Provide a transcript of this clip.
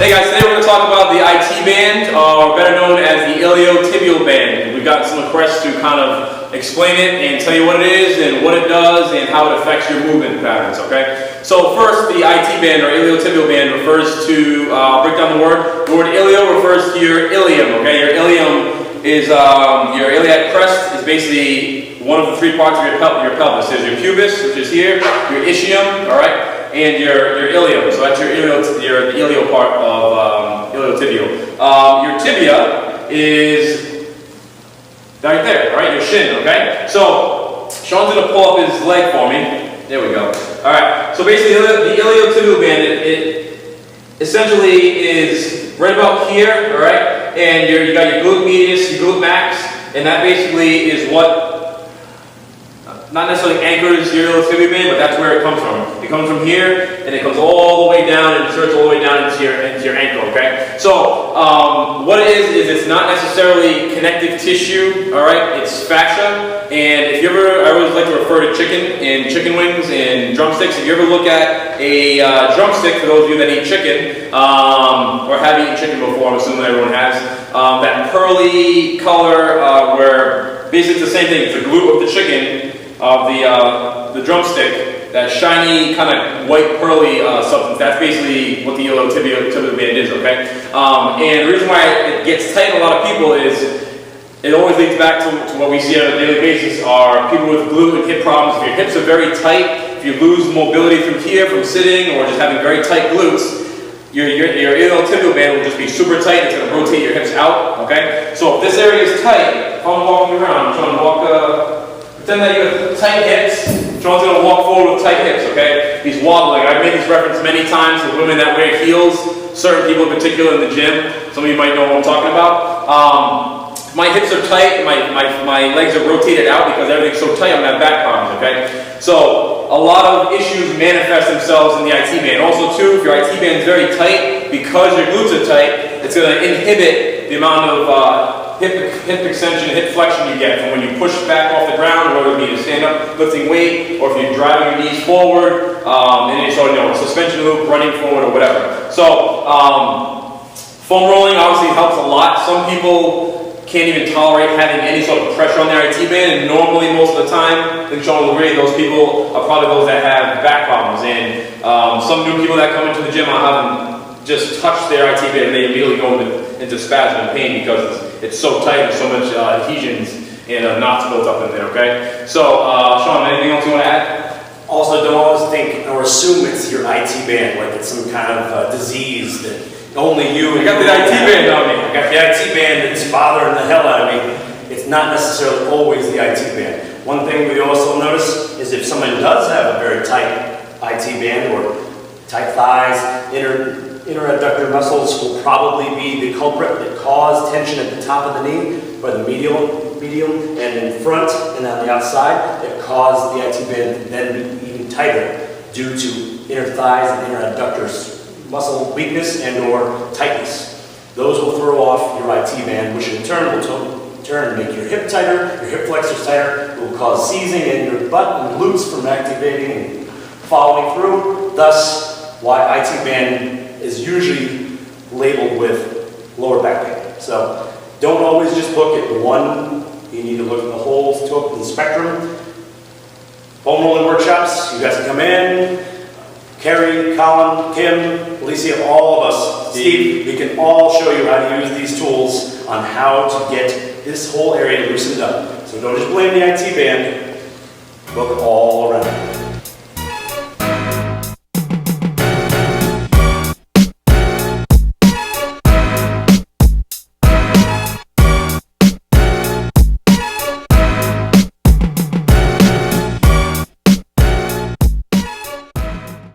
Hey guys, today we're going to talk about the IT band, or better known as the iliotibial band. We've got some requests to kind of explain it and tell you what it is and what it does and how it affects your movement patterns, okay? So first, the IT band or iliotibial band refers to, break down the word. The word ilio refers to your ilium, okay? Your ilium is, your iliac crest is basically one of the three parts of your pelvis. There's your pubis, which is here, your ischium, all right? And your ilium, so that's the ilio part of iliotibial. Your tibia is right there, all right, your shin, okay? So, Sean's going to pull up his leg for me. There we go. All right, so basically the iliotibial band, it essentially is right about here, all right? And you got your glute medius, your glute max, and that basically is what not necessarily anchors your iliotibial band, but that's where it comes from. It comes from here, and it comes all the way down and inserts all the way down into your ankle, okay? So, what it is it's not necessarily connective tissue, all right? It's fascia, and if you ever, I always like to refer to chicken and chicken wings and drumsticks. If you ever look at a drumstick, for those of you that eat chicken, or have eaten chicken before, I'm assuming everyone has, that pearly color where basically it's the same thing. It's the glute of the chicken, of the drumstick, that shiny kind of white pearly substance. That's basically what the iliotibial band is, okay? And the reason why it gets tight in a lot of people is it always leads back to what we see on a daily basis are people with glute and hip problems. If your hips are very tight, if you lose mobility from here, from sitting, or just having very tight glutes, your iliotibial band will just be super tight. It's going to rotate your hips out, okay? So if this area is tight, if I'm walking around, I'm trying to walk, pretend that you have tight hips. Sean's going to walk forward with tight hips, okay? He's wobbling. I've made this reference many times to women that wear heels, certain people in particular in the gym. Some of you might know what I'm talking about. My hips are tight, my legs are rotated out because everything's so tight, I'm going to have back problems, okay? So, a lot of issues manifest themselves in the IT band. Also, too, if your IT band is very tight, because your glutes are tight, it's going to inhibit the amount of hip extension, hip flexion you get from when you push back off the ground, whether it be to stand up, lifting weight, or if you're driving your knees forward, and you sort of, suspension loop, running forward, or whatever. So, foam rolling obviously helps a lot. Some people can't even tolerate having any sort of pressure on their IT band, and normally, most of the time, I think Sean will agree, those people are probably those that have back problems. And some new people that come into the gym, I'll have them just touch their IT band and they immediately go into spasm and pain because it's so tight and so much adhesions and knots built up in there, okay? So, Sean, anything else you want to add? Also, don't always think or assume it's your IT band, like it's some kind of disease that only you. I got the IT band on me. I got the IT band that's bothering the hell out of me. It's not necessarily always the IT band. One thing we also notice is if someone does have a very tight IT band or tight thighs, inner adductor muscles will probably be the culprit that cause tension at the top of the knee, or the medium, and in front and on the outside, that cause the IT band to then be even tighter due to inner thighs and inner adductors muscle weakness and or tightness. Those will throw off your IT band, which in turn will make your hip tighter, your hip flexors tighter. It will cause seizing in your butt and glutes from activating and following through. Thus, why IT band is usually labeled with lower back pain. So, don't always just look at one. You need to look at the whole spectrum. Foam rolling workshops, you guys can come in. Carrie, Colin, Kim, Alicia, all of us, Steve, we can all show you how to use these tools on how to get this whole area loosened up. So don't just blame the IT band, look all